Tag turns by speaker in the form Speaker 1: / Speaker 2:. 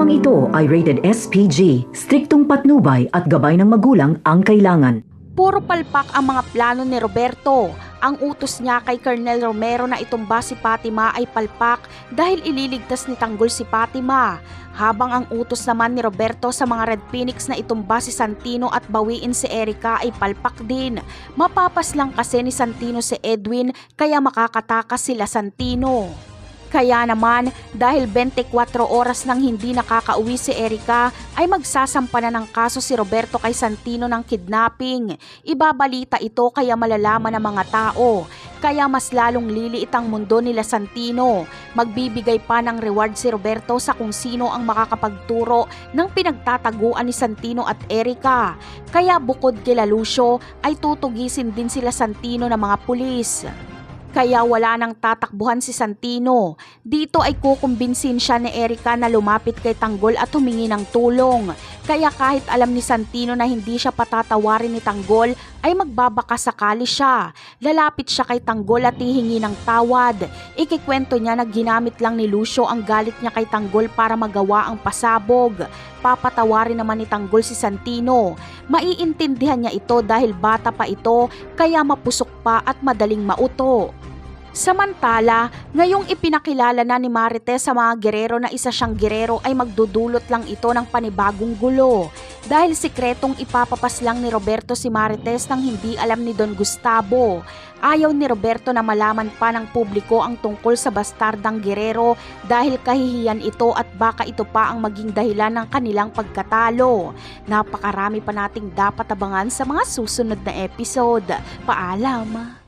Speaker 1: Programang ito ay rated SPG, striktong patnubay at gabay ng magulang ang kailangan.
Speaker 2: Puro palpak ang mga plano ni Roberto. Ang utos niya kay Colonel Romero na itumba si Fatima ay palpak dahil ililigtas ni Tanggol si Fatima. Habang ang utos naman ni Roberto sa mga Red Phoenix na itumba si Santino at bawiin si Erica ay palpak din. Mapapas lang kasi ni Santino si Edwin kaya makakatakas sila Santino. Kaya naman, dahil 24 oras nang hindi nakakauwi si Erica, ay magsasampa na ng kaso si Roberto kay Santino ng kidnapping. Ibabalita ito kaya malalaman ng mga tao. Kaya mas lalong liliit ang mundo nila Santino. Magbibigay pa ng reward si Roberto sa kung sino ang makakapagturo ng pinagtataguan ni Santino at Erica. Kaya bukod kila Lucio, ay tutugisin din sila Santino ng mga pulis. Kaya wala nang tatakbuhan si Santino. Dito ay kukumbinsin siya ni Erica na lumapit kay Tanggol at humingi ng tulong. Kaya kahit alam ni Santino na hindi siya patatawarin ni Tanggol, ay magbabaka sakali siya. Lalapit siya kay Tanggol at hihingi ng tawad. Ikikwento niya na ginamit lang ni Lucio ang galit niya kay Tanggol para magawa ang pasabog. Papatawarin naman ni Tanggol si Santino. Maiintindihan niya ito dahil bata pa ito, kaya mapusok pa at madaling mauto. Samantala, ngayong ipinakilala na ni Marites sa mga gerero na isa siyang gerero ay magdudulot lang ito ng panibagong gulo. Dahil sikretong ipapapas lang ni Roberto si Marites nang hindi alam ni Don Gustavo. Ayaw ni Roberto na malaman pa ng publiko ang tungkol sa bastardang gerero dahil kahihiyan ito at baka ito pa ang maging dahilan ng kanilang pagkatalo. Napakarami pa nating dapat abangan sa mga susunod na episode. Paalam!